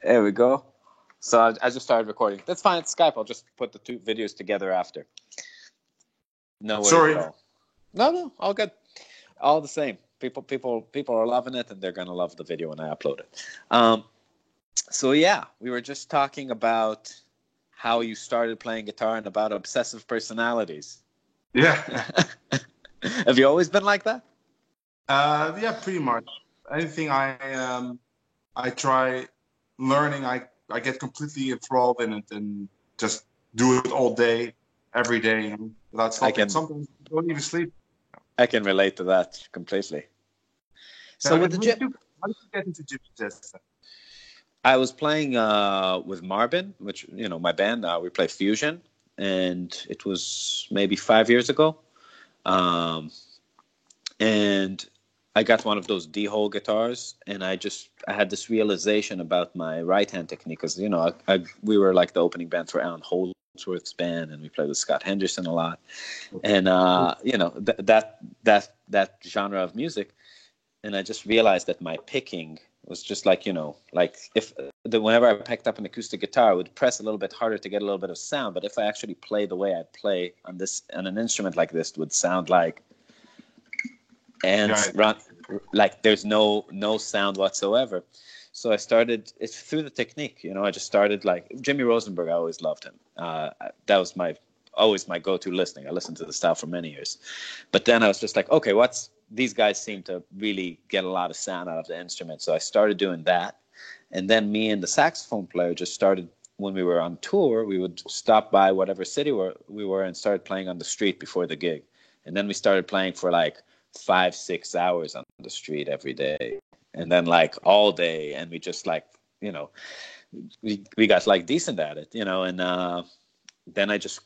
There we go. So I just started recording. That's fine. It's Skype. I'll just put the two videos together after. No worries Sorry. at all. No, all good. All the same. People are loving it, and they're gonna love the video when I upload it. So yeah, we were just talking about how you started playing guitar and about obsessive personalities. Yeah. Have you always been like that? Yeah, pretty much. Anything I try learning, I get completely enthralled in it and just do it all day, every day, without stopping. Sometimes I don't even sleep. I can relate to that completely. So with the gym, how did you get into gym jazz? I was playing with Marvin, which my band. We play fusion, and it was maybe 5 years ago. And I got one of those D-hole guitars, and I had this realization about my right-hand technique, because we were like the opening band for Alan Holdsworth's band, and we played with Scott Henderson a lot, and that genre of music, and I just realized that my picking was just like whenever I picked up an acoustic guitar, I would press a little bit harder to get a little bit of sound, but if I actually play the way I play on an instrument like this, it would sound like ants run, like there's no sound whatsoever. So I started, it's through the technique, I just started like Jimmy Rosenberg. I always loved him. That was always my go-to listening. I listened to the style for many years, but then I was just like, okay, these guys seem to really get a lot of sound out of the instrument. So I started doing that. And then me and the saxophone player just started, when we were on tour, we would stop by whatever city we were and started playing on the street before the gig. And then we started playing for like 5-6 hours on the street every day, and then like all day, and we just like we got like decent at it, and then I just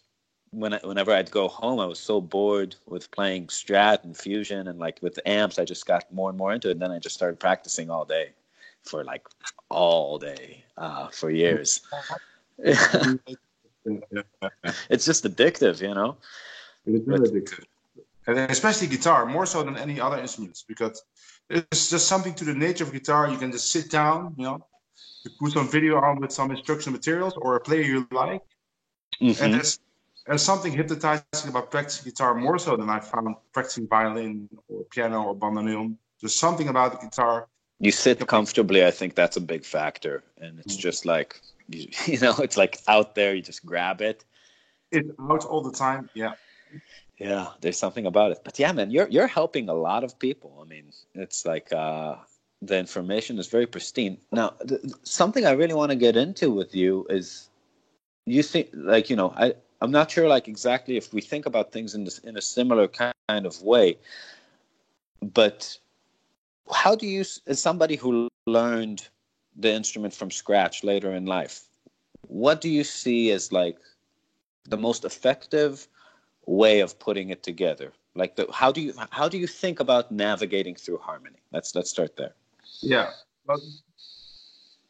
whenever I'd go home, I was so bored with playing Strat and Fusion and like with the amps, I just got more and more into it, and then I just started practicing all day for like all day for years. It's just addictive, It's really addictive. And especially guitar, more so than any other instruments, because there's just something to the nature of guitar. You can just sit down, you put some video on with some instructional materials or a player you like. Mm-hmm. And there's something hypnotizing about practicing guitar, more so than I found practicing violin or piano or bandoneon. There's something about the guitar. You sit comfortably. I think that's a big factor. And it's just like, it's like out there, you just grab it. It's out all the time, yeah. Yeah, there's something about it. But yeah, man, you're helping a lot of people. I mean, it's like the information is very pristine. Now, something I really want to get into with you is, you think, like, I'm not sure, like, exactly if we think about things in a similar kind of way. But how do you, as somebody who learned the instrument from scratch later in life, what do you see as like the most effective way of putting it together? Like, how do you think about navigating through harmony? Let's start there. Yeah. Well,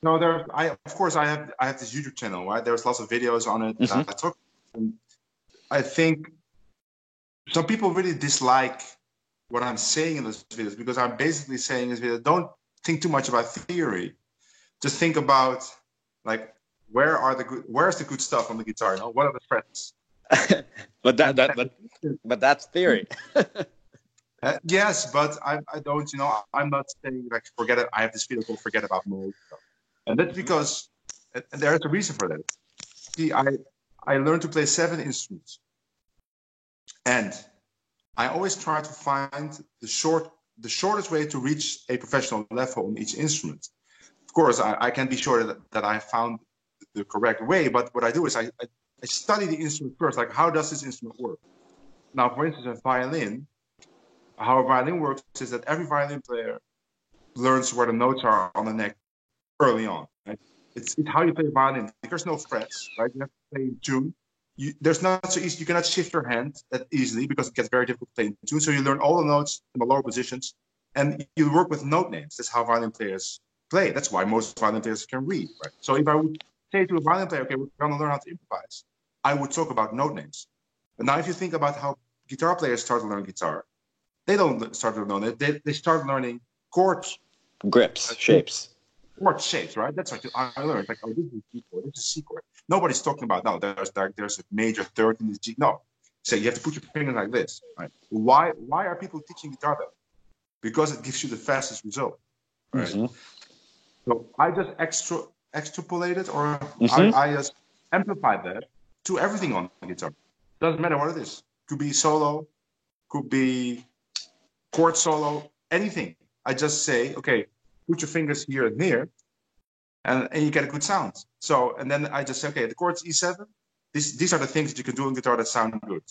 no, I have this YouTube channel, right? There's lots of videos on it. Mm-hmm. I think some people really dislike what I'm saying in those videos, because I'm basically saying in this video, don't think too much about theory. Just think about, like, where's the good stuff on the guitar? What are the frets? but that's theory. Yes, but I don't. I'm not saying like forget it. I have this video called "Forget About Mode," and that's because there's a reason for that. See, I learned to play 7 instruments, and I always try to find the shortest way to reach a professional level on each instrument. Of course, I can be sure that I found the correct way, but what I do is I study the instrument first. Like, how does this instrument work? Now, for instance, a violin, how a violin works is that every violin player learns where the notes are on the neck early on. Right? It's how you play violin. There's no frets, right? You have to play in tune. There's not so easy. You cannot shift your hand that easily because it gets very difficult to play in tune. So you learn all the notes in the lower positions, and you work with note names. That's how violin players play. That's why most violin players can read, right? So if I would say to a violin player, okay, we're going to learn how to improvise, I would talk about note names. But now if you think about how guitar players start to learn guitar, they don't start to learn it. They start learning chords. Grips, shapes. chord shapes, right? That's what I learned. Like, oh, this is a G chord, this is a C chord. Nobody's talking about, no, there's a major third in this G. No. So you have to put your finger like this, right? Why are people teaching guitar though? Because it gives you the fastest result, right? Mm-hmm. So I just extrapolated, or Mm-hmm. I just amplified that to everything on the guitar. Doesn't matter what it is. Could be solo, could be chord solo, anything. I just say, okay, put your fingers here and here, and you get a good sound. So, and then I just say, okay, the chord's E7. These are the things that you can do on guitar that sound good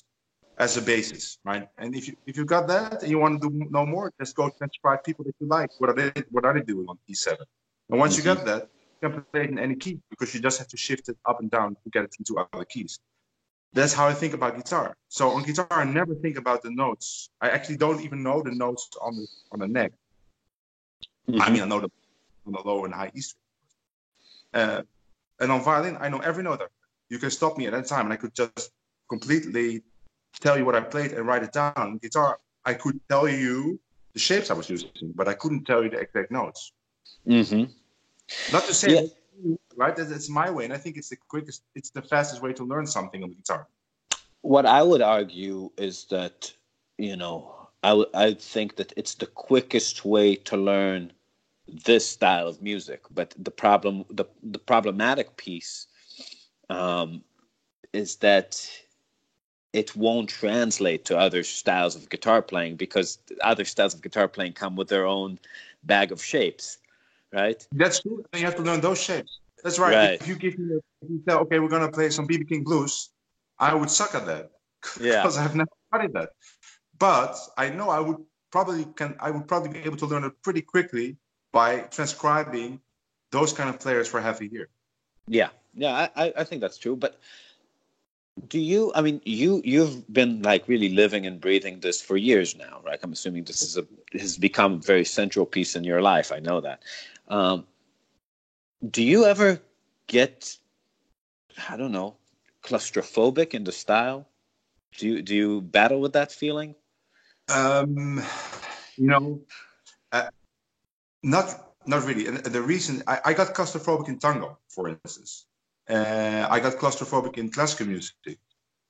as a basis, right? And if you got that and you want to do no more, just go transcribe people that you like. What are they doing on E7? And once you Mm-hmm. got that, you can play it in any key because you just have to shift it up and down to get it into other keys. That's how I think about guitar. So on guitar, I never think about the notes. I actually don't even know the notes on the neck. I Mm-hmm. mean, I know on the low and high E string. And on violin, I know every note. You can stop me at any time, and I could just completely tell you what I played and write it down. On guitar, I could tell you the shapes I was using, but I couldn't tell you the exact notes. Mm-hmm. Not to say Yeah. that, right? That's my way, and I think it's the quickest, it's the fastest way to learn something on the guitar. What I would argue is that, I think that it's the quickest way to learn this style of music. But the problematic piece is that it won't translate to other styles of guitar playing because other styles of guitar playing come with their own bag of shapes, right? That's true. And you have to learn those shapes. That's right. Right. If you tell, okay, we're gonna play some BB King blues, I would suck at that Yeah. because I've never studied that. But I know I would probably be able to learn it pretty quickly by transcribing those kind of players for half a year. Yeah. Yeah. I think that's true. But I mean, you've been like really living and breathing this for years now, right? I'm assuming this has become a very central piece in your life. I know that. Um, do you ever get, I don't know, claustrophobic in the style? Do you battle with that feeling? Um, you know, uh, not really. And the reason I got claustrophobic in tango, for instance, I got claustrophobic in classical music.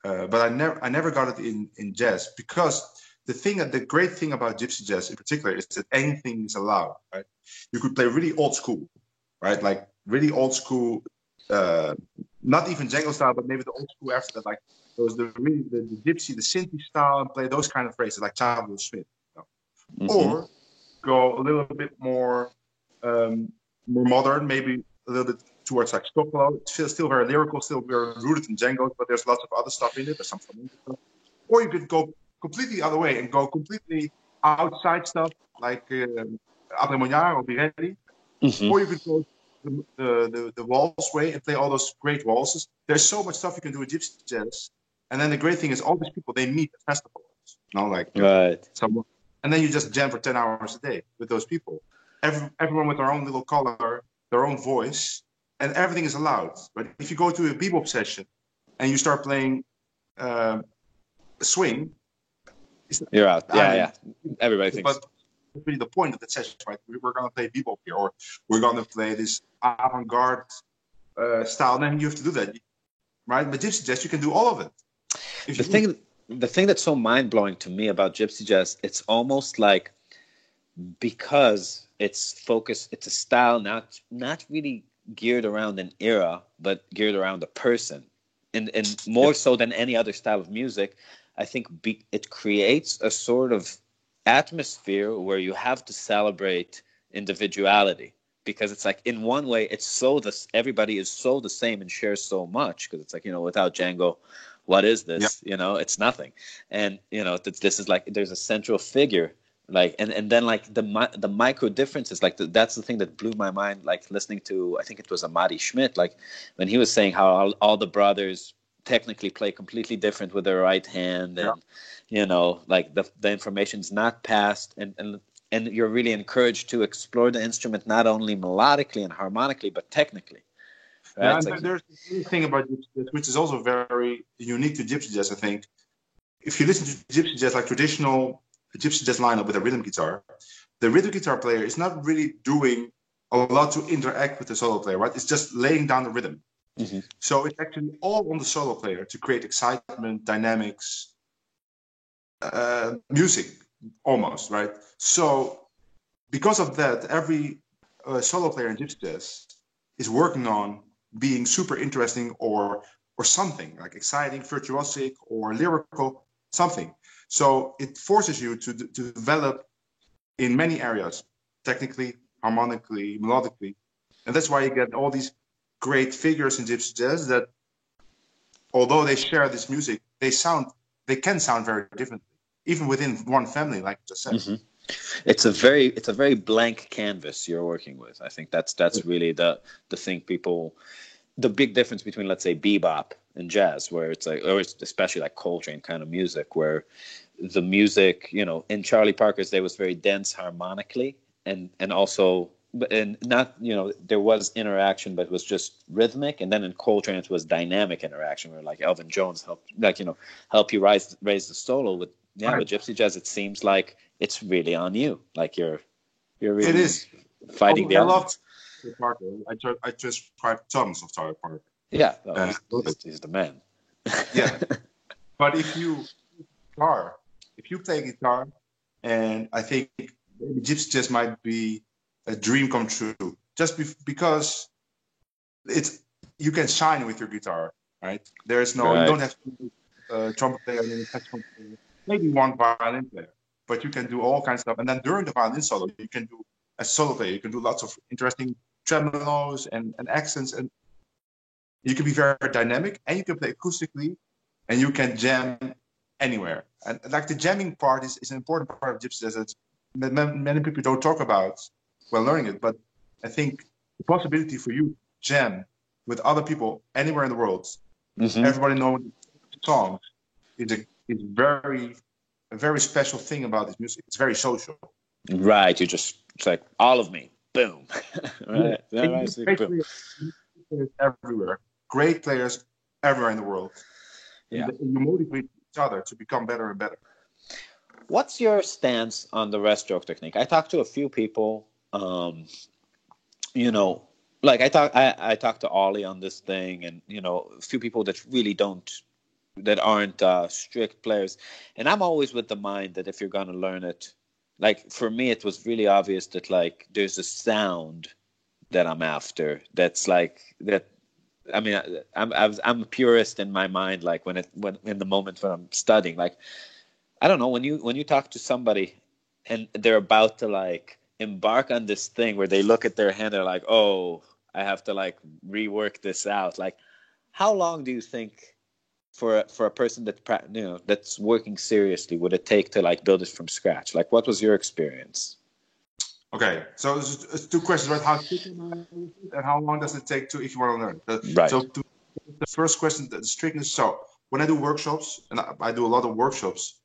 But I never got it in jazz because the great thing about gypsy jazz in particular is that anything is allowed, right? You could play really old school, right? Like really old school, uh, not even Django style, but maybe the old school after that, like those the gypsy, the Sinti style, and play those kind of phrases like Charles Will Smith, Mm-hmm. or go a little bit more modern, maybe a little bit towards like Stocklow. It's still very lyrical, still very rooted in Django, but there's lots of other stuff in it. There's some flamenco stuff. Or you could go completely the other way and go completely outside stuff like Andre Mognaro or Birelli. Mm-hmm. Or you could go the waltz way and play all those great waltzes. There's so much stuff you can do with gypsy jazz. And then the great thing is all these people, they meet at festivals. Like Right. someone, and then you just jam for 10 hours a day with those people. Everyone with their own little color, their own voice, and everything is allowed. But if you go to a bebop session and you start playing swing, You're out. I Yeah, mean, yeah. Everybody thinks. but that's really the point of the session, right? We're going to play bebop here, or we're going to play this avant-garde style. Then you have to do that, right? But gypsy jazz, you can do all of it. The thing that's so mind blowing to me about gypsy jazz, it's almost like, because it's a style not really geared around an era, but geared around a person, and more so than any other style of music. I think it creates a sort of atmosphere where you have to celebrate individuality, because it's like, in one way, everybody is so the same and shares so much, because it's like, without Django, what is this? It's nothing. And this is like, there's a central figure, like, and then like the micro differences, like that's the thing that blew my mind, like listening to, I think it was Amadi Schmidt, like when he was saying how all the brothers technically play completely different with their right hand, and like the information's not passed, and you're really encouraged to explore the instrument not only melodically and harmonically but technically, right? Yeah, It's and like, there's a thing about gypsy jazz, which is also very unique to gypsy jazz, I think. If you listen to gypsy jazz, like traditional gypsy jazz lineup with a rhythm guitar, the rhythm guitar player is not really doing lot to interact with the solo player, right? It's just laying down the rhythm. Mm-hmm. So it's actually all on the solo player to create excitement, dynamics, music, almost, right? So because of that, every solo player in Gypsy Jazz is working on being super interesting or something like exciting, virtuosic, or lyrical, something. So it forces you to develop in many areas, technically, harmonically, melodically, and that's why you get all these great figures in Gypsy Jazz that, although they share this music, they can sound very differently, even within one family, like you just said. Mm-hmm. It's a very blank canvas you're working with. I think that's really the thing the big difference between, let's say, bebop and jazz, where it's like, or it's especially like Coltrane kind of music, where the music, in Charlie Parker's day was very dense harmonically, and also, and not, there was interaction, but it was just rhythmic. And then in Coltrane, it was dynamic interaction, where like Elvin Jones helped, like, help you raise the solo. With Gypsy Jazz, it seems like it's really on you, like you're really It is fighting the elements. Parker. I transcribed tons of Charlie Parker. Yeah, he's the man. Yeah, but if you play guitar, and I think Gypsy Jazz might be a dream come true, just because you can shine with your guitar, right? There's no, you don't have to be a trumpet player and then a saxophone player, maybe one violin player, but you can do all kinds of stuff. And then during the violin solo, you can do, as solo player, you can do lots of interesting tremolos and accents, and you can be very dynamic, and you can play acoustically, and you can jam anywhere. And like the jamming part is an important part of Gypsy Jazz that many people don't talk about while learning it. But I think the possibility for you to jam with other people anywhere in the world, everybody knows songs, is a very special thing about this music. It's very social. Right. It's like all of me. Boom. Right. Boom. Everywhere. Great players everywhere in the world. Yeah. And you motivate each other to become better and better. What's your stance on the rest stroke technique? I talked to a few people, like I talked to Ollie on this thing, and, a few people that really aren't strict players. And I'm always with the mind that if you're going to learn it, like for me, it was really obvious that like there's a sound that I'm after. That's like that. I mean, I'm a purist in my mind. Like when in the moment when I'm studying, like, I don't know, when you talk to somebody and they're about to like embark on this thing where they look at their hand, they're like, oh, I have to like rework this out. Like, how long do you think for a person that's working seriously would it take to like build it from scratch? Like, what was your experience? Okay, so it's two questions, right? How strict am I and how long does it take if you want to learn? Right. So the first question, the strictness. So when I do workshops, and I do a lot of workshops,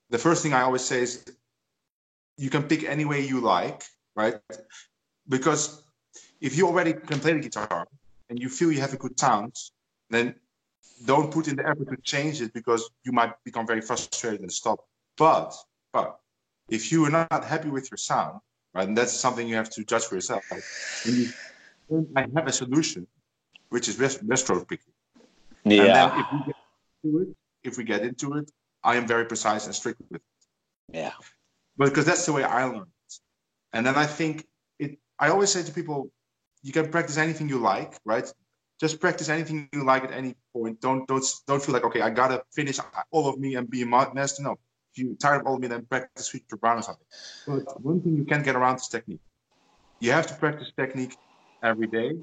the first thing I always say is you can pick any way you like, right? Because if you already can play the guitar and you feel you have a good sound, then don't put in the effort to change it, because you might become very frustrated and stop. But if you are not happy with your sound, right, and that's something you have to judge for yourself, I have a solution, which is rest stroke picking. Yeah. And then if we get into it, I am very precise and strict with it. Yeah. Because that's the way I learned it. And then I think I always say to people, you can practice anything you like, right? Just practice anything you like at any point. Don't feel like, okay, I gotta finish all of me and be a master. No. If you're tired of all of me, then practice Future Brown or something. But one thing you can't get around is technique. You have to practice technique every day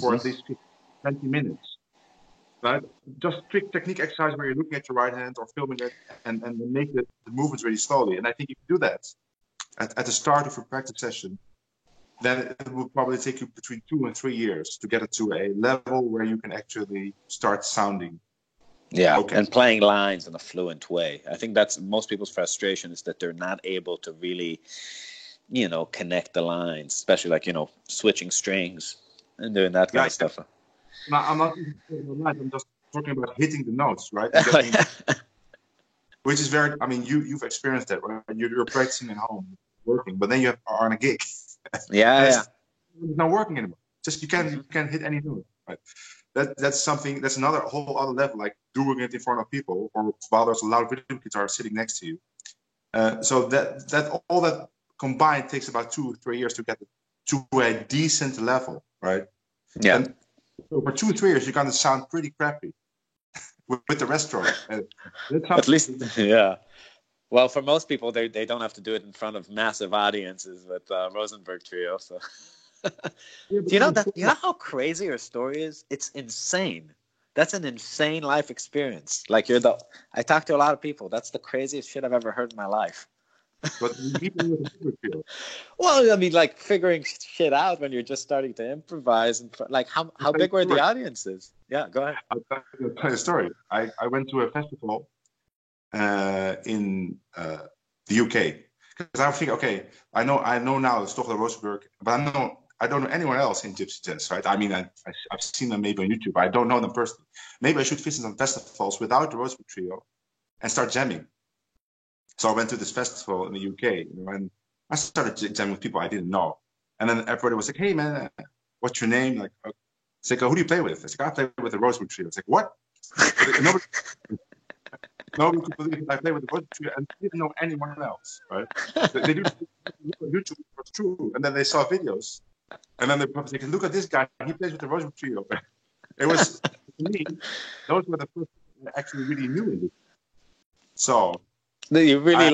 for at least 20 minutes. Right? Just quick technique exercise where you're looking at your right hand or filming it and make the movements really slowly. And I think if you do that at the start of your practice session, then it will probably take you between 2 and 3 years to get it to a level where you can actually start sounding. Yeah, okay. And playing lines in a fluent way. I think that's most people's frustration, is that they're not able to really, connect the lines, especially like, switching strings and doing that kind of stuff. No, I'm not I'm just talking about hitting the notes, right? Which is very, you've experienced that, right? You're practicing at home, working, but then you are on a gig. Yeah. it's not working anymore. Just you can't hit any note. Right? That's something. That's another whole other level. Like doing it in front of people, or while there's a loud rhythm guitar sitting next to you. So that all that combined takes about 2-3 years to get to a decent level, right? Yeah. And over 2-3 years, you're gonna sound pretty crappy with the restaurant. At least, yeah. Well, for most people, they don't have to do it in front of massive audiences with Rosenberg Trio. So, do you know that? You know how crazy your story is? It's insane. That's an insane life experience. Like I talk to a lot of people. That's the craziest shit I've ever heard in my life. But even with the trio. Well, I mean, like figuring shit out when you're just starting to improvise, and like how big were the audiences? Yeah, go ahead. I'll tell you a story. I went to a festival in the UK because I was thinking, okay, I know now Stoffler Rosenberg, but I don't know anyone else in Gypsy Jazz, right? I mean, I've seen them maybe on YouTube. I don't know them personally. Maybe I should visit some festivals without the Rosenberg Trio and start jamming. So I went to this festival in the UK, and I started jamming with people I didn't know. And then everybody was like, "Hey man, what's your name?" Like, it's like, "Who do you play with?" It's like, "I play with the Rosenberg Trio." It's like, "What?" Nobody could believe I played with the Rosenberg Trio and didn't know anyone else, right? They do YouTube, it was true, and then they saw videos, and then they probably said, "Look at this guy, he plays with the Rosenberg Trio." It was, to me, those were the first people I actually really knew it. So. You really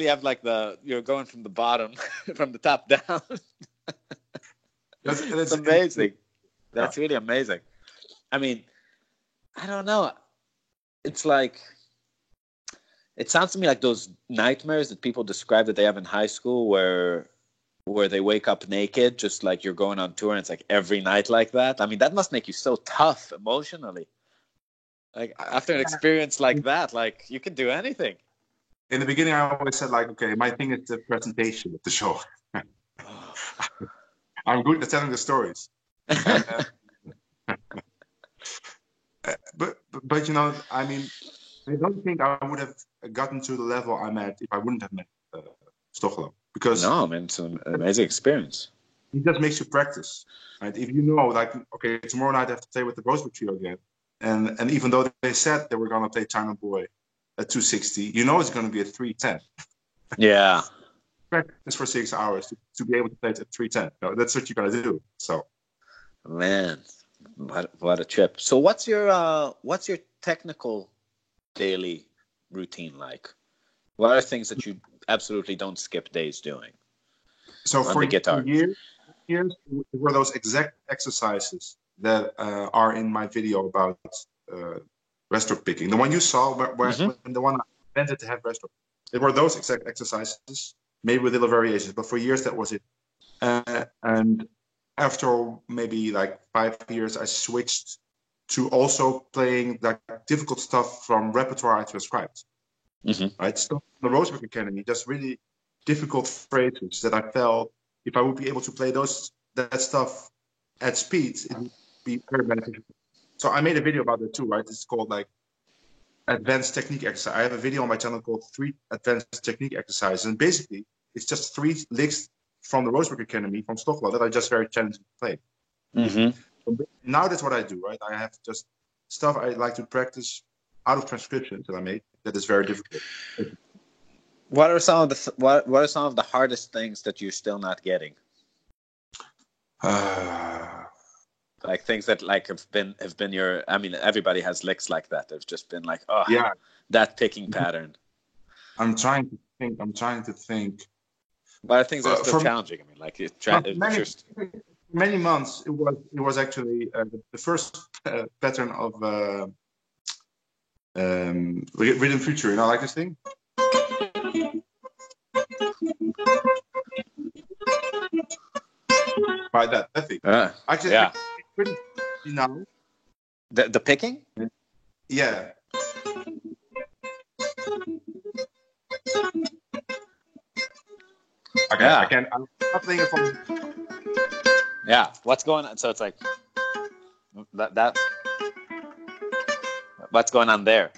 have like you're going from the bottom, from the top down. That's amazing. That's really amazing. I mean, I don't know. It's like, it sounds to me like those nightmares that people describe that they have in high school where they wake up naked, just like you're going on tour and it's like every night like that. I mean, that must make you so tough emotionally. Like after an experience like that, like you can do anything. In the beginning, I always said, like, okay, my thing is the presentation of the show. I'm good at telling the stories. But you know, I mean, I don't think I would have gotten to the level I'm at if I wouldn't have met Stoffler. Because no, man, it's an amazing experience. It just makes you practice, right? If you know, like, okay, tomorrow night I have to play with the Rosenberg Trio again, and even though they said they were going to play China Boy at 260, you know it's going to be at 310. Yeah. Practice for 6 hours to be able to play it at 310. No, that's what you got to do. So, man, what a trip. So what's your technical daily routine like? What are things that you absolutely don't skip days doing? So on the guitar? years were those exact exercises that are in my video about breaststroke picking. The one you saw, where the one I invented to have breaststroke. It were those exact exercises, maybe with little variations, but for years that was it. And after maybe like 5 years, I switched to also playing like difficult stuff from repertoire I transcribed. Right, stuff from the Rosenberg Academy, just really difficult phrases that I felt if I would be able to play that stuff at speed, it would be very beneficial. So I made a video about that too, right? It's called like Advanced Technique Exercise. I have a video on my channel called 3 Advanced Technique Exercises, and basically it's just 3 licks from the Rosenberg Academy from Stoffler that are just very challenging to play. Now that's what I do, right? I have just stuff I like to practice out of transcriptions that I made that is very difficult. What are some of the hardest things that you're still not getting? Like things that like have been your. I mean, everybody has licks like that. There's just been like, that picking pattern. I'm trying to think. But things are still challenging. I mean, like many months it was actually the first pattern of Rhythm Future. You know, like this thing. By that thing. Actually, yeah. Pretty now. The picking? Yeah. Okay, yeah. I'm not playing it from. Yeah. What's going on? So it's like that. What's going on there?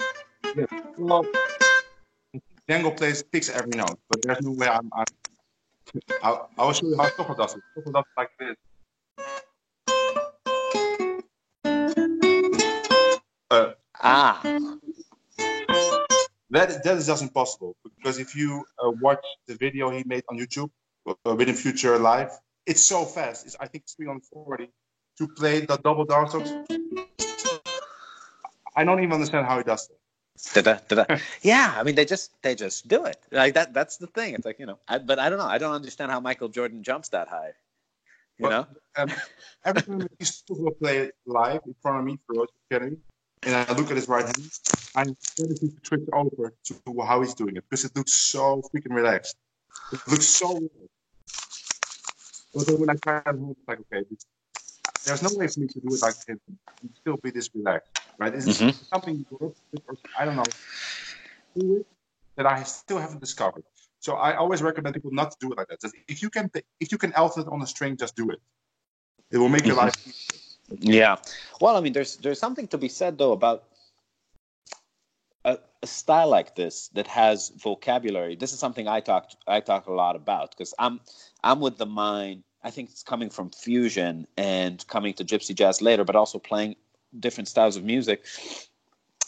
Yeah. Well, Django picks every note, but there's no way I will show you how Stoffler does it. Stoffler does it like this. Uh, Ah, that is just impossible because if you watch the video he made on YouTube, Within Future Live, it's so fast. I think it's 340 to play the double downstrokes. I don't even understand how he does that. yeah. I mean, they just do it like that. That's the thing. It's like but I don't know. I don't understand how Michael Jordan jumps that high. You But know? every time he will play live in front of me for Road Academy, and I look at his right hand, I'm tendency to switch over to how he's doing it because it looks so freaking relaxed. It looks so weird. But then when I try at home, it's like, okay, there's no way for me to do it like him and still be this relaxed, right? Is Mm-hmm. something you work with, or I don't know, do it that I still haven't discovered. So I always recommend people not to do it like that. Just if you can alternate on a string, just do it. It will make your life easier. Yeah. Well, I mean, there's something to be said though about a style like this that has vocabulary. This is something I talk a lot about because I'm with the mind. I think it's coming from fusion and coming to gypsy jazz later, but also playing different styles of music,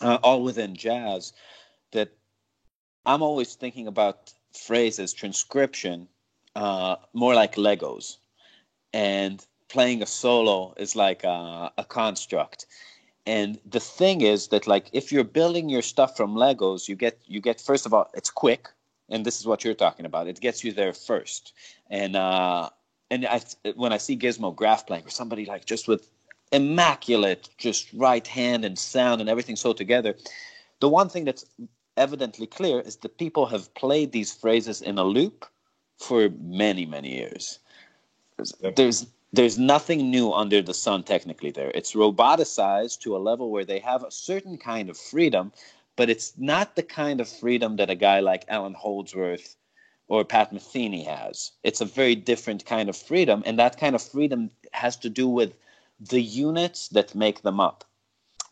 all within jazz. That I'm always thinking about phrases, transcription, more like Legos, and playing a solo is like a construct. And the thing is that like if you're building your stuff from Legos, you get first of all it's quick, and this is what you're talking about. It gets you there first, and when I see Gizmo Graph playing or somebody like just with immaculate just right hand and sound and everything so together, the one thing that's evidently clear is that people have played these phrases in a loop for many many years. There's nothing new under the sun technically there. It's roboticized to a level where they have a certain kind of freedom, but it's not the kind of freedom that a guy like Alan Holdsworth or Pat Metheny has. It's a very different kind of freedom, and that kind of freedom has to do with the units that make them up.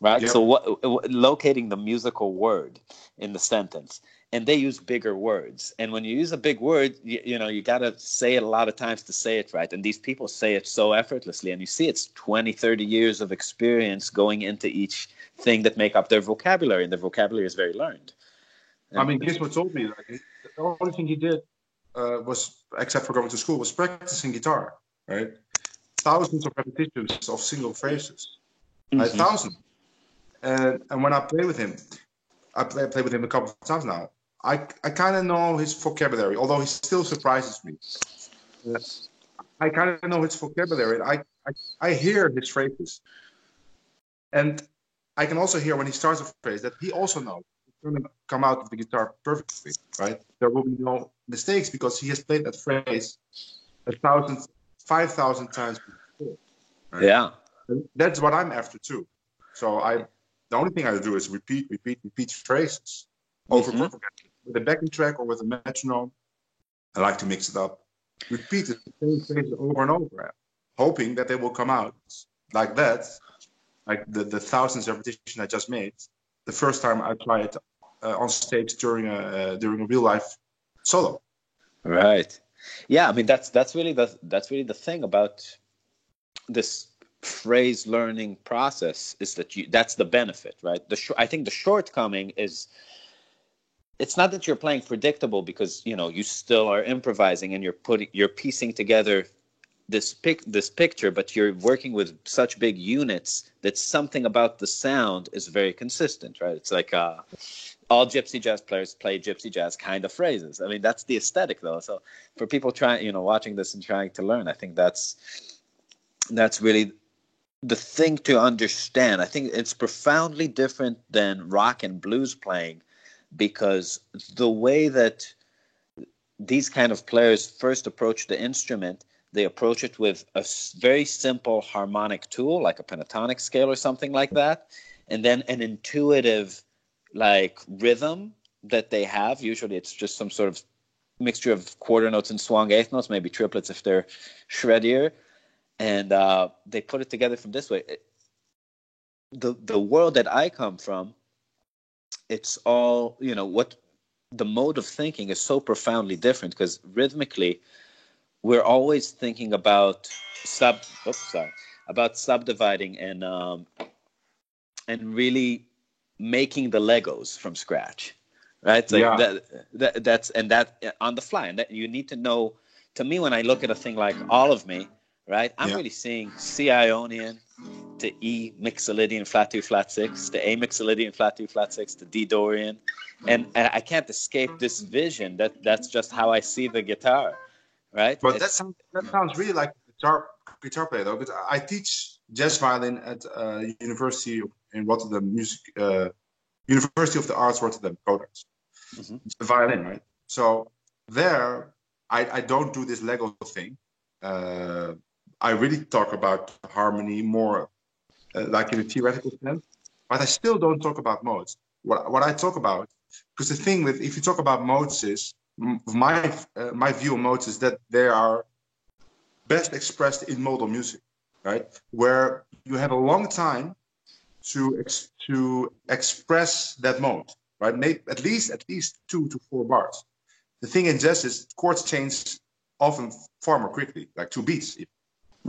Right, Yep. so locating the musical word in the sentence, and they use bigger words. And when you use a big word, you got to say it a lot of times to say it right. And these people say it so effortlessly, and you see it's 20, 30 years of experience going into each thing that make up their vocabulary, and their vocabulary is very learned. I mean, Gizmo told me like the only thing he did was, except for going to school, was practicing guitar. Right, thousands of repetitions of single phrases, right? Mm-hmm. Thousands. And when I play with him, I played with him a couple of times now. I kind of know his vocabulary, although he still surprises me. I kind of know his vocabulary. I hear his phrases, and I can also hear when he starts a phrase that he also knows it's going to come out of the guitar perfectly. Right? There will be no mistakes because he has played that phrase 1,000, 5,000 times before. Right? Yeah. And that's what I'm after too. So the only thing I do is repeat phrases over and over again with a backing track or with a metronome. I like to mix it up, repeat the same phrases over and over, hoping that they will come out like that, like the thousands of repetitions I just made. The first time I try it on stage during a real life solo. Right. Yeah. I mean, that's really the thing about this phrase learning process, is that that's the benefit, right? I think the shortcoming is it's not that you're playing predictable, because you still are improvising and you're piecing together this picture, but you're working with such big units that something about the sound is very consistent, right? It's like all gypsy jazz players play gypsy jazz kind of phrases. I mean, that's the aesthetic though. So for people trying, watching this and trying to learn, I think that's really the thing to understand. I think it's profoundly different than rock and blues playing, because the way that these kind of players first approach the instrument, they approach it with a very simple harmonic tool like a pentatonic scale or something like that, and then an intuitive like rhythm that they have. Usually it's just some sort of mixture of quarter notes and swung eighth notes, maybe triplets if they're shreddier, and they put it together from this way. The world that I come from, it's all, what the mode of thinking is so profoundly different, because rhythmically we're always thinking about subdividing and and really making the Legos from scratch, right? It's like Yeah. that's on the fly, and that you need to know. To me, when I look at a thing like All of Me, right, I'm Yeah. really seeing C Ionian to E Mixolydian flat 2 flat 6 to A Mixolydian flat 2 flat 6 to D Dorian, and I can't escape this vision. That's just how I see the guitar, right? But that sounds really like a guitar player though. Because I teach jazz violin at University in Rotterdam, University of the Arts Rotterdam, Codarts. Mhm. Violin, right? So there, I don't do this Lego thing. I really talk about harmony more like in a theoretical sense, but I still don't talk about modes. What I talk about, because the thing with if you talk about modes is my view of modes is that they are best expressed in modal music, right? Where you have a long time to express that mode, right? Maybe at least 2 to 4 bars. The thing in jazz is chords change often far more quickly, like 2 beats.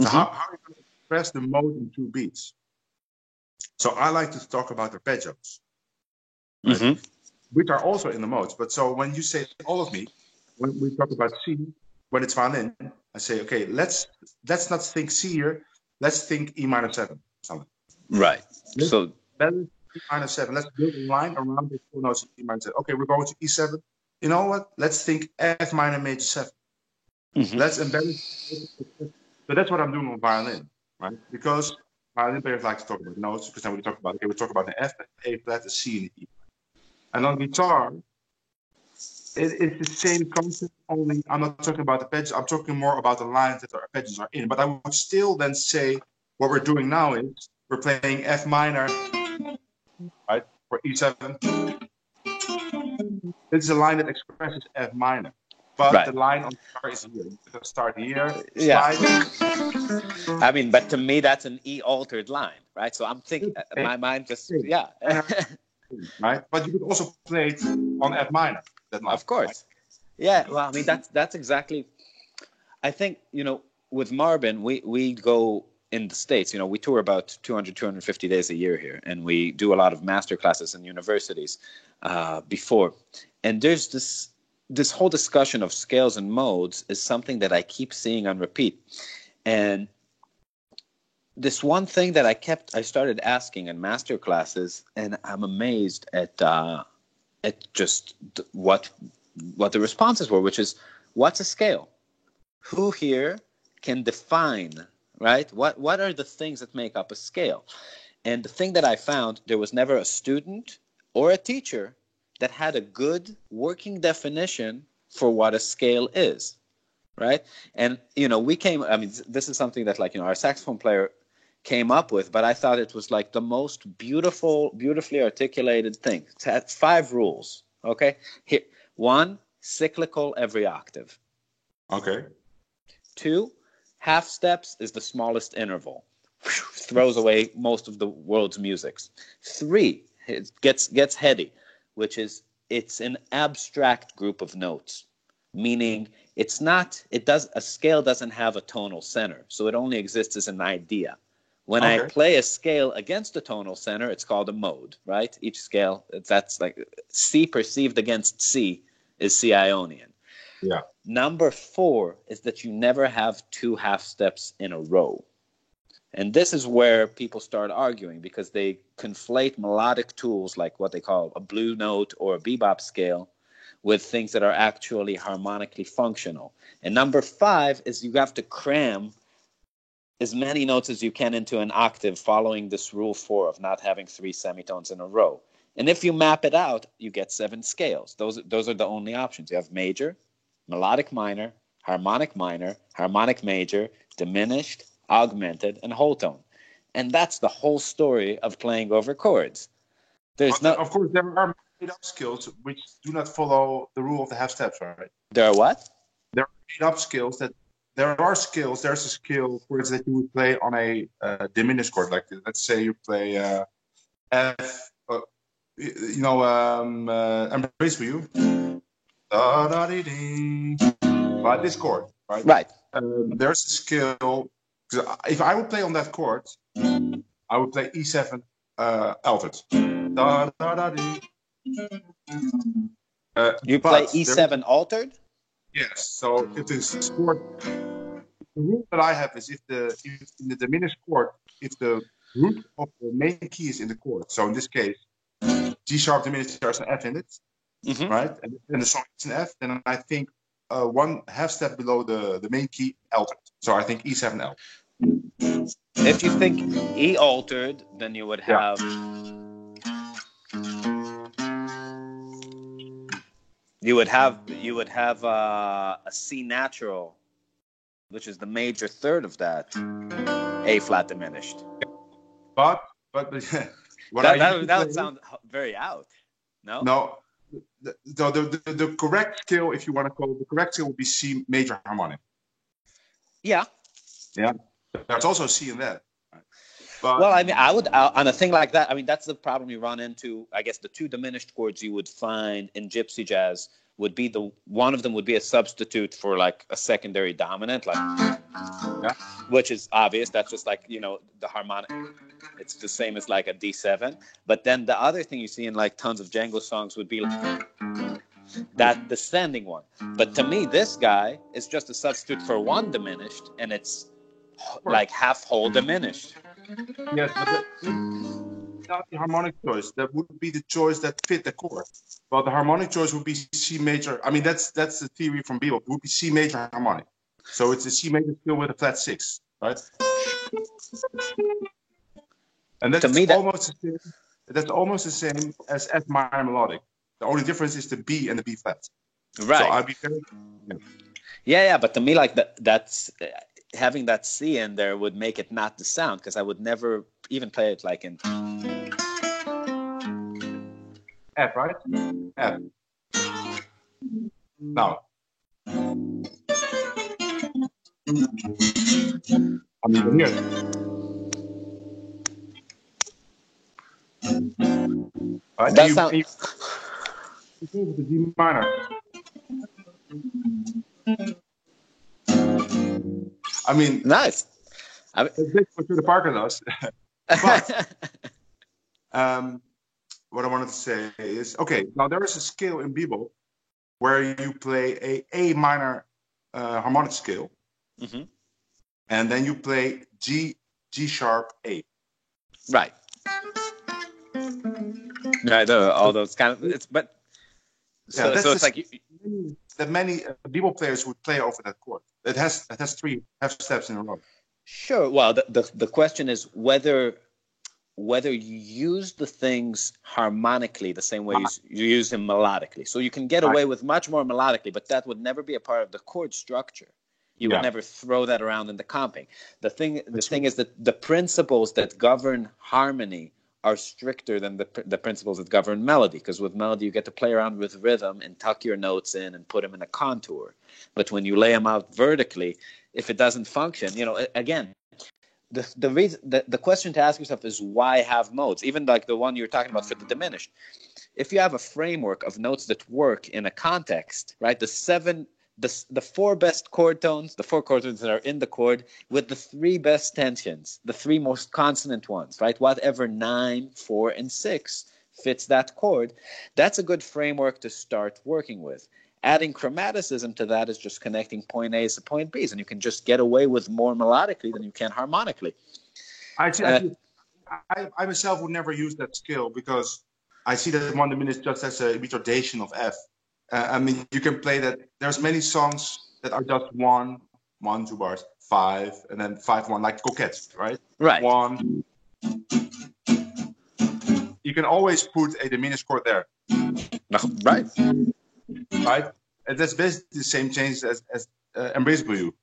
So how are you going to express the mode in 2 beats? So I like to talk about arpeggios, right? Mm-hmm. Which are also in the modes. But so when you say All of Me, when we talk about C, when it's violin, I say, okay, let's not think C here. Let's think E minor 7, something. Right. So Balance E minor 7. Let's build a line around the 4 notes of E minor 7. Okay, we're going to E7. You know what? Let's think F minor major 7. mm-hmm. Let's embellish. So that's what I'm doing on violin, right? Because violin players like to talk about notes, because then we talk about, okay, we talk about the F, A flat, the C, and the E. And on guitar, it's the same concept, only I'm not talking about the arpeggios, I'm talking more about the lines that the arpeggios are in. But I would still then say what we're doing now is we're playing F minor, right, for E7. This is a line that expresses F minor. But Right. the line on the guitar is here. You can start here, Yeah. slide. I mean, but to me, that's an E altered line, right? So I'm thinking, my mind just, yeah. Right? But you could also play it on F minor. That line, Of course. right? Yeah. Well, I mean, that's exactly, I think, with Marvin, we go in the States, we tour about 200, 250 days a year here, and we do a lot of master classes in universities before. And there's this whole discussion of scales and modes is something that I keep seeing on repeat. And this one thing that I started asking in master classes, and I'm amazed at just what the responses were, which is, what's a scale? Who here can define, right? What are the things that make up a scale? And the thing that I found, there was never a student or a teacher that had a good working definition for what a scale is, right? And, this is something that, our saxophone player came up with, but I thought it was like the most beautifully articulated thing. It had 5 rules, okay? Here, 1, cyclical every octave. Okay. 2, half steps is the smallest interval. Throws away most of the world's musics. 3, it gets heady, which is it's an abstract group of notes, meaning a scale doesn't have a tonal center, so it only exists as an idea. When I play a scale against a tonal center, it's called a mode, right? Each scale, that's like C perceived against C is C Ionian. Yeah. Number 4 is that you never have 2 half steps in a row. And this is where people start arguing, because they conflate melodic tools like what they call a blue note or a bebop scale with things that are actually harmonically functional. And number 5 is you have to cram as many notes as you can into an octave, following this rule 4 of not having 3 semitones in a row. And if you map it out, you get 7 scales. Those are the only options. You have major, melodic minor, harmonic major, diminished, augmented, and whole tone. And that's the whole story of playing over chords. Of course, there are made-up scales which do not follow the rule of the half steps, right? There are what? There are made-up scales that there are scales. There's a scale, for instance, that you would play on a diminished chord. Like, let's say you play F, Embrace for You. Like this chord, right? Right. There's a scale. If I would play on that chord, I would play E7 altered. Da, da, da, dee. You play But there is E7 altered? yes. So if the chord, the rule that I have is if in the diminished chord, if the root of the main key is in the chord. So in this case, G sharp diminished, there's an F in it, Mm-hmm. right? And the song is an F. Then I think one half step below the main key altered. So I think E7L. If you think E altered, then you would have a C natural, which is the major third of that A flat diminished. But what that would sound very out. No. No. The correct scale, if you want to call it, the correct scale would be C major harmonic. Yeah. Yeah. There's also C in that. But, well, I mean, I would on a thing like that. I mean, that's the problem you run into. I guess the two diminished chords you would find in gypsy jazz would be one of them would be a substitute for like a secondary dominant, like which is obvious. That's just like the harmonic. It's the same as like a D7. But then the other thing you see in like tons of Django songs would be like that descending one. But to me, this guy is just a substitute for one diminished, and it's like half whole diminished. Yes, but not the harmonic choice. That would be the choice that fit the chord. But the harmonic choice would be C major. I mean, that's the theory from bebop. It would be C major harmonic. So it's a C major scale with a flat 6, right? And that's almost the same as F minor melodic. The only difference is the B and the B flat. Right. So I'd be very. Yeah. But to me, like that's having that C in there would make it not the sound, because I would never even play it like in F, right? F. Now. I mean, here. Right? That sound. The D minor. I mean, nice. That's what the Parker does. But what I wanted to say is, okay, now there is a scale in bebop where you play a minor harmonic scale, and then you play G sharp A. Right. Right. All those kind of so it's like that many bebop players would play over that chord. It has 3 half steps in a row. Sure. Well, the question is whether you use the things harmonically the same way you use them melodically. So you can get away with much more melodically, but that would never be a part of the chord structure. You would never throw that around in the comping. The thing is that the principles that govern harmony are stricter than the principles that govern melody, because with melody you get to play around with rhythm and tuck your notes in and put them in a contour. But when you lay them out vertically, if it doesn't function, again, the reason the question to ask yourself is why have modes, even like the one you're talking about for the diminished. If you have a framework of notes that work in a context, right? The 4 best chord tones, the 4 chord tones that are in the chord with the 3 best tensions, the 3 most consonant ones, right? Whatever 9, 4, and 6 fits that chord, that's a good framework to start working with. Adding chromaticism to that is just connecting point A's to point B's, and you can just get away with more melodically than you can harmonically. I myself would never use that scale, because I see that one diminished just as a retardation of F. I mean, you can play that. There's many songs that are just 1, 2 bars, 5, and then 5, 1, like Coquette, right? Right. 1. You can always put a diminished chord there. Right. Right? And that's basically the same change as Embraceable You.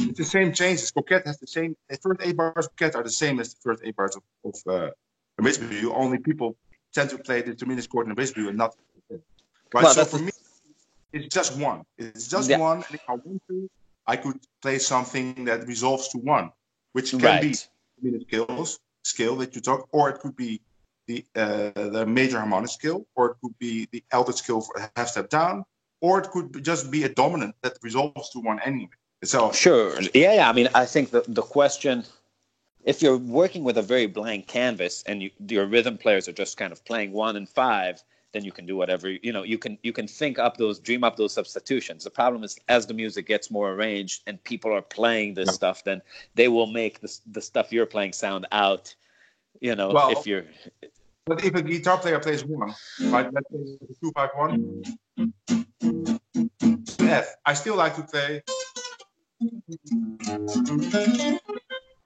It's the same changes. Coquette has the same. The first 8 bars of Coquette are the same as the first 8 bars of Embraceable You. Only people tend to play the diminished chord in Embraceable You and not. Right. Well, so for me, it's just 1. It's just 1. And if I want to, I could play something that resolves to 1, which can be diminished scale that you talk, or it could be the major harmonic scale, or it could be the altered scale for a half step down, or it could just be a dominant that resolves to 1 anyway. So Sure. Yeah. I mean, I think the question, if you're working with a very blank canvas and your rhythm players are just kind of playing 1 and 5, then you can do whatever, you can dream up those substitutions. The problem is, as the music gets more arranged and people are playing this stuff, then they will make the stuff you're playing sound out, well, if you're. but if a guitar player plays 1, right, let's say 2-5-1, F, I still like to play.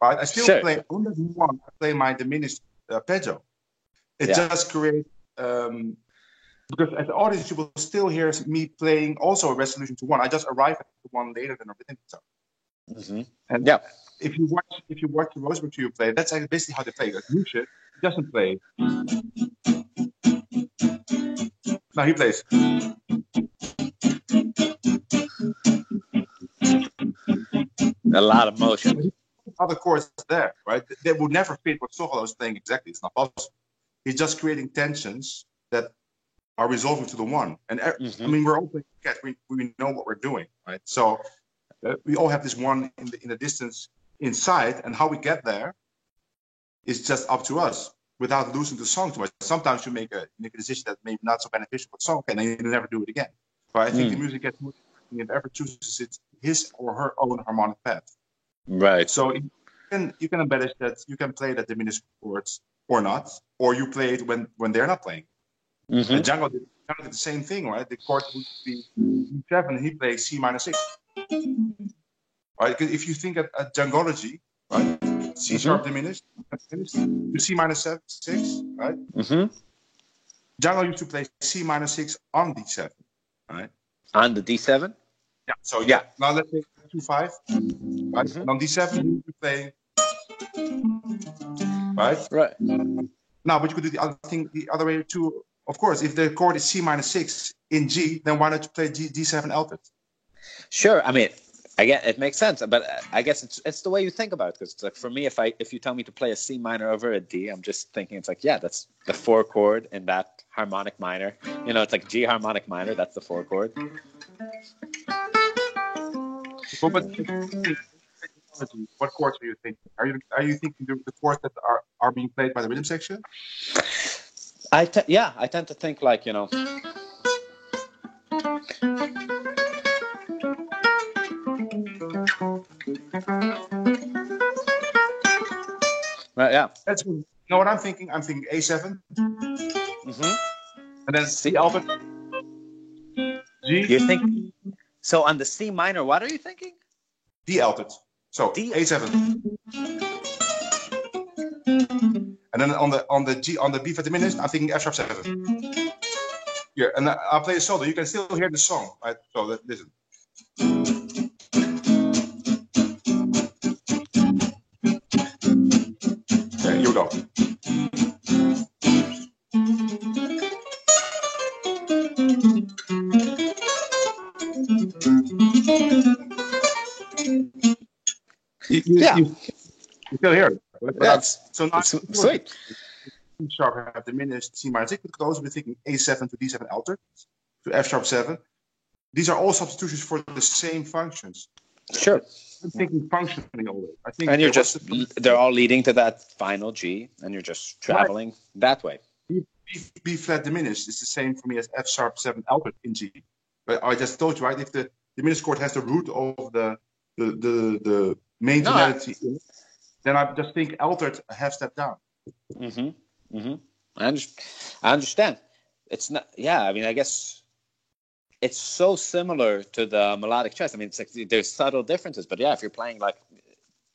Right, I still Sure. play on that 1. I play my diminished arpeggio. It just creates because as the audience you will still hear me playing also a resolution to 1. I just arrive at the 1 later than a rhythm guitar. Mm-hmm. And if you watch the Rosenberg Trio play, that's actually basically how they play. Like Lucius doesn't play. No, he plays. A lot of motion. Other chords there, right? They would never fit what Sokola is playing exactly. It's not possible. He's just creating tensions that are resolving to the 1. And I mean, we're all playing cat. We know what we're doing, right? So we all have this 1 in the distance inside, and how we get there is just up to us without losing the song too much. Sometimes you make a decision that maybe not so beneficial for the song, and then you never do it again. But I think the music gets more if ever chooses his or her own harmonic path. Right. So you can embellish that. You can play that diminished chords or not, or you play it when they're not playing. Mm-hmm. And Django did the same thing, right? The chord would be D7, and he plays C minor 6. Right? Because if you think at Djangology, right? C sharp diminished to C minor 6, right? Mm-hmm. Django used to play C minor 6 on D7, right? On the D7? Yeah. So now let's say 2-5, right? Mm-hmm. And on D7 you need to play, right? Right. Now, but you could do the other way too. Of course, if the chord is C minor 6 in G, then why not you play D7 altered? Sure. I mean, it makes sense, but I guess it's the way you think about it. Because it's like, for me, if you tell me to play a C minor over a D, I'm just thinking it's like, that's the 4 chord in that harmonic minor. It's like G harmonic minor. That's the 4 chord. Well, but what chords are you thinking? Are you thinking the chords that are being played by the rhythm section? I tend to think like, right, yeah. That's good. You know what I'm thinking? I'm thinking A7. Mm-hmm. And then C altered. G. You think so on the C minor? What are you thinking? D altered. So A7. And then on the B flat diminished, I'm thinking F sharp 7. Yeah, and I'll play a solo. You can still hear the song, right? So listen. There you go. You still hear it. So now sweet. C sharp have diminished, C minor 6, but could also be thinking A7 to D7 altered to F sharp 7. These are all substitutions for the same functions. Sure. I'm thinking functionally always. I think, and they're all leading to that final G, and you're just traveling that way. B flat diminished is the same for me as F sharp 7 altered in G. But I just told you, right? If the diminished chord has the root of the main tonality, then I just think altered a half step down. Mm-hmm. Mm-hmm. I understand. It's not. Yeah, I mean, I guess it's so similar to the melodic chess. I mean, it's like there's subtle differences, but if you're playing like,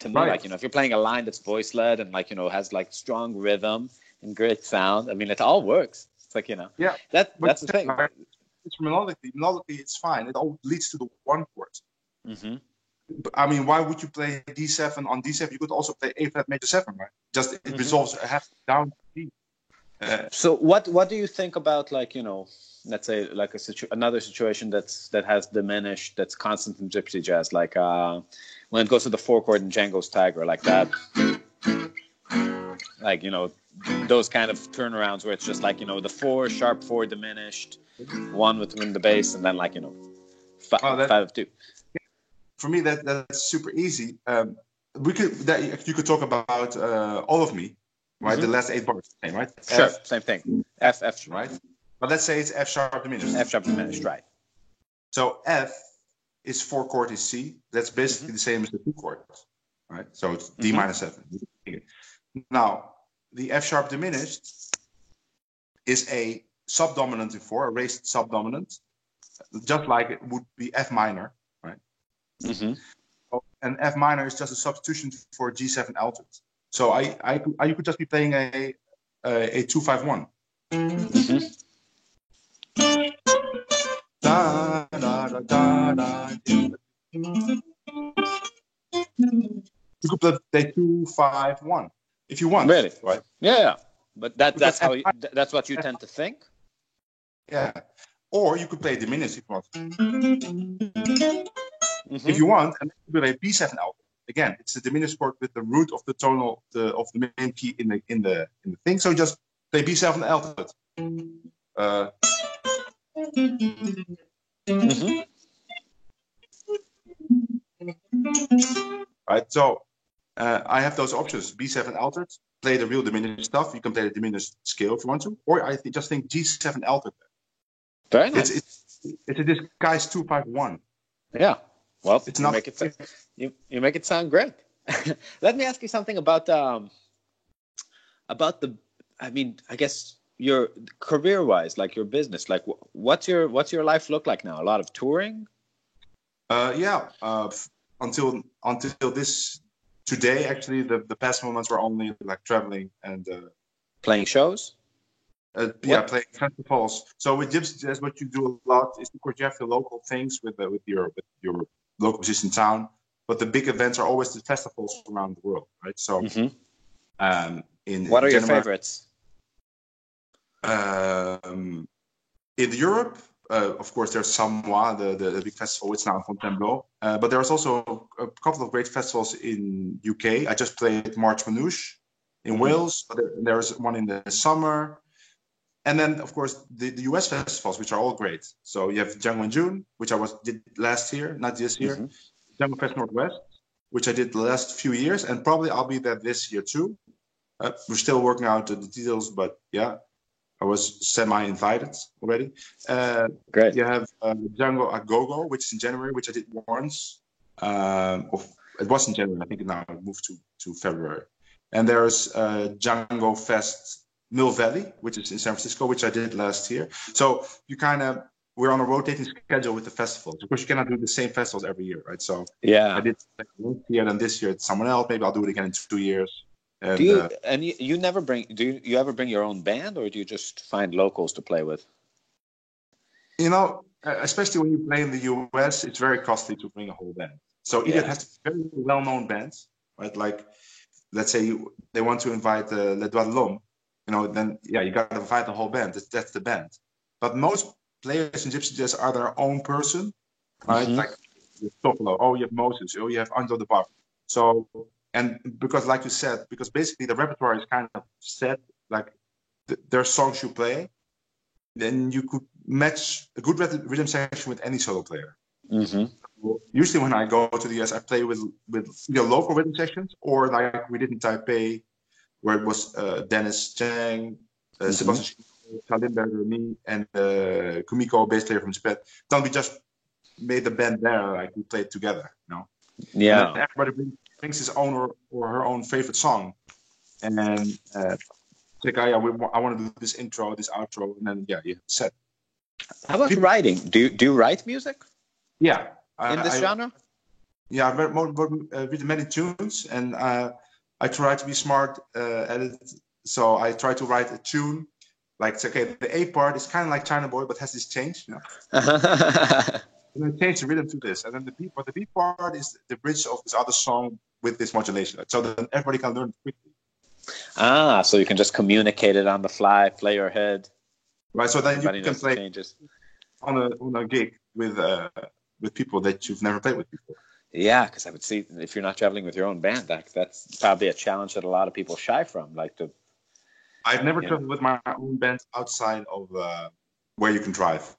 to me, like, if you're playing a line that's voice led and like, has like strong rhythm and great sound, I mean, it all works. It's like, that's the thing. It's melodically, it's fine. It all leads to the 1 chord. Mm-hmm. I mean, why would you play D7 on D7? You could also play A flat major 7, right? Just it resolves a half down to D. So what do you think about, like, let's say like another situation that has diminished, that's constant in gypsy jazz, like when it goes to the 4 chord in Django's Tiger, like that, like, those kind of turnarounds where it's just like, the 4 sharp 4 diminished, 1 within the bass, and then like, 5 of 2. for me that's super easy. You could talk about all of me, right? The last 8 bars, same, right? Sure, F, same thing. F, right? But let's say it's F sharp diminished. F sharp diminished, right? So F is 4 chord is C. That's basically the same as the 2 chords, right? So it's D minor 7. Now, the F sharp diminished is a subdominant in 4, a raised subdominant, just like it would be F minor, right? And F minor is just a substitution for G7 altered. So you could just be playing a 2-5-1. Da, da, da, da, da. You could play 2-5-1 if you want. Really? Right? Yeah. But that's what you tend to think. Yeah. Or you could play diminished if you want. If you want, and you play B7 alto. Again, it's a diminished chord with the root of the tonal of the main key in the thing. So just play B7 alto. Right. So I have those options: B7 altered, play the real diminished stuff. You can play the diminished scale if you want to, or I just think G7 altered. Very nice. It's a disguised 2-5-1. Yeah. Well, it's not. You make it sound great. Let me ask you something about the. I mean, I guess your career-wise, like your business, like what's your life look like now? A lot of touring. Yeah. Until this today, actually, the past moments were only like traveling and playing shows. Playing festivals. So with Gypsy Jazz, what you do a lot is, of course, you have the local things with your local musician town, but the big events are always the festivals around the world, right? So, what are your favorites? In Europe, of course, there's Samoa, the big festival. It's now in Fontainebleau, but there's also a couple of great festivals in UK. I just played March Manouche in Wales. But there's one in the summer. And then, of course, the US festivals, which are all great. So you have Django in June, which I did last year, not this year. Django Fest Northwest, which I did the last few years, and probably I'll be there this year too. We're still working out the details, but yeah, I was semi-invited already. Great. You have Django Agogo, which is in January, which I did once. It was in January, I think now it moved to February. And there's Django Fest Mill Valley, which is in San Francisco, which I did last year. So we're on a rotating schedule with the festivals. Of course, you cannot do the same festivals every year, right? So yeah, I did last year, and this year it's someone else. Maybe I'll do it again in 2 years. And, you never bring? Do you ever bring your own band, or do you just find locals to play with? You know, especially when you play in the US, it's very costly to bring a whole band. So either it has to be very well-known bands, right? Like, let's say they want to invite Les Doigts de l'Homme. Then you got to invite the whole band. That's the band. But most players in Gypsy Jazz are their own person, right? Like you have Topolo, you have Moses, you have Angelo de Bar. So, and because, like you said, because basically the repertoire is kind of set, like there's songs you play, then you could match a good rhythm section with any solo player. Usually when I go to the US, I play with either local rhythm sections or like we did in Taipei, where it was Dennis Chang, Sebastian Kalimberger, me, and Kumiko, bass player from Japan. Then we just made the band there, like we played together, Yeah. And everybody brings his own or her own favorite song, and then like, I want to do this intro, this outro, and then you set. How about writing? Do you write music? Yeah. In this genre? Yeah, I've written many tunes, and I try to be smart at it. So I try to write a tune. Like, the A part is kind of like China Boy, but has this change. And I change the rhythm to this. And then the B part is the bridge of this other song with this modulation. So then everybody can learn quickly. So you can just communicate it on the fly, play your head. Right, so then you can play on a gig with people that you've never played with before. Yeah, because I would see if you're not traveling with your own band, that's probably a challenge that a lot of people shy from. I've never traveled with my own band outside of where you can drive.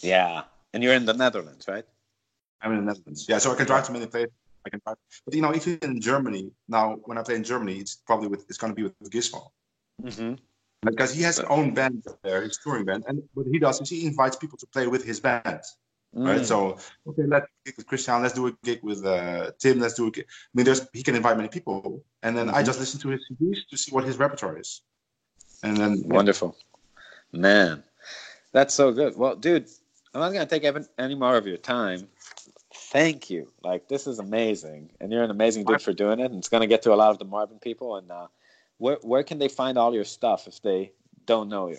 Yeah, and you're in the Netherlands, right? I'm in the Netherlands. Yeah, so I can drive to many places. I can drive, but if you're in Germany now, when I play in Germany, it's going to be with Gizmo. Mm-hmm. Because he has his own band there, his touring band, and what he does is he invites people to play with his band, right? So, okay, let's gig with Christian, let's do a gig with Tim, let's do a gig. I mean, he can invite many people, and then I just listen to his CDs to see what his repertoire is, and then wonderful, man, that's so good. Well, dude, I'm not gonna take any more of your time. Thank you. Like, this is amazing, and you're an amazing dude for doing it. And it's gonna get to a lot of the Marvin people. And where can they find all your stuff if they don't know you?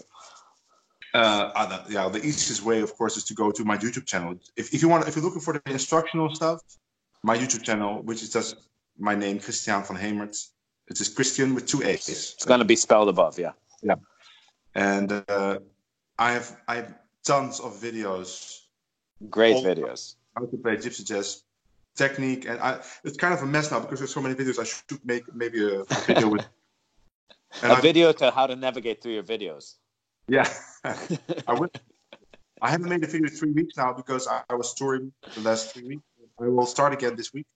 The easiest way, of course, is to go to my YouTube channel. If you're looking for the instructional stuff, my YouTube channel, which is just my name, Christian van Hemert. It is Christian with 2 A's. It's gonna be spelled above, yeah. Yeah. And I have tons of videos. Great videos. How to play gypsy jazz technique, and it's kind of a mess now because there's so many videos. I should make maybe a video with video to how to navigate through your videos. Yeah, I haven't made a video in 3 weeks now because I was touring the last 3 weeks. I will start again this week.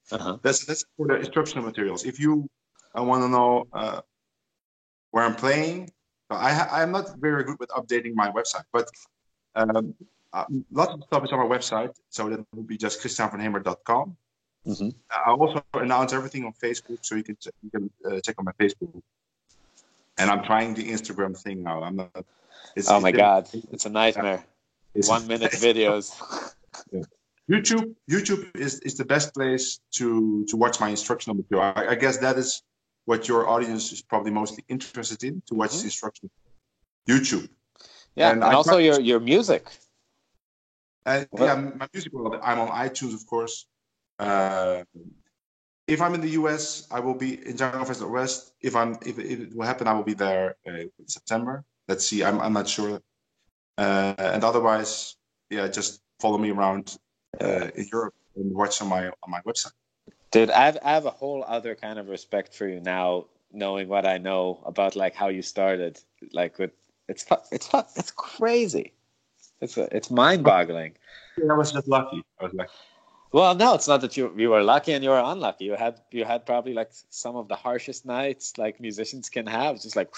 That's for the instructional materials. If you want to know where I'm playing, I'm not very good with updating my website, but lots of stuff is on my website, so that will be just christianvanhemert.com. I also announce everything on Facebook, so you can check on my Facebook. And I'm trying the Instagram thing now. I'm not. Oh my God, it's a nightmare. 1 minute videos. Yeah. YouTube is the best place to watch my instructional material. I guess that is what your audience is probably mostly interested in, to watch the instructional. YouTube. Yeah, and also your music. My music. I'm on iTunes, of course. If I'm in the US, I will be in Jungle Festival West. If it will happen, I will be there in September. Let's see. I'm not sure. And otherwise, just follow me around in Europe and watch on my website. Dude, I have a whole other kind of respect for you now, knowing what I know about like how you started. Like it's crazy. It's mind-boggling. I was just lucky. Well, no, it's not that you were lucky and you were unlucky. You had probably like some of the harshest nights like musicians can have, just like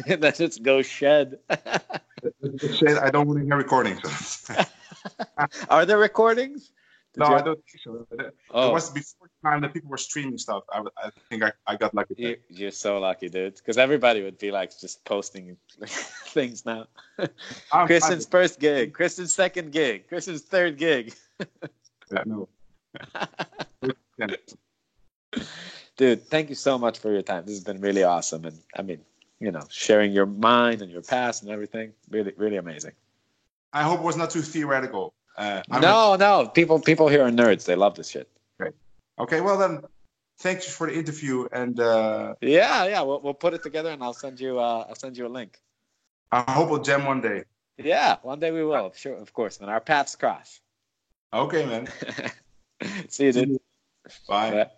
and then just go shed. I don't really hear recordings. Are there recordings? I don't think so. It was before the time that people were streaming stuff. I think I got lucky. You're so lucky, dude. Because everybody would be like just posting things now. Kristen's first gig, Kristen's second gig, Kristen's third gig. No. Dude, thank you so much for your time. This has been really awesome. And I mean, sharing your mind and your past and everything. Really, really amazing. I hope it was not too theoretical. No. People here are nerds. They love this shit. Great. Okay, well then, thanks for the interview. And yeah, we'll put it together, and I'll send you a link. I hope we'll jam one day. Yeah, one day we will. Sure, of course. When our paths cross. Okay, man. See you, dude. Bye.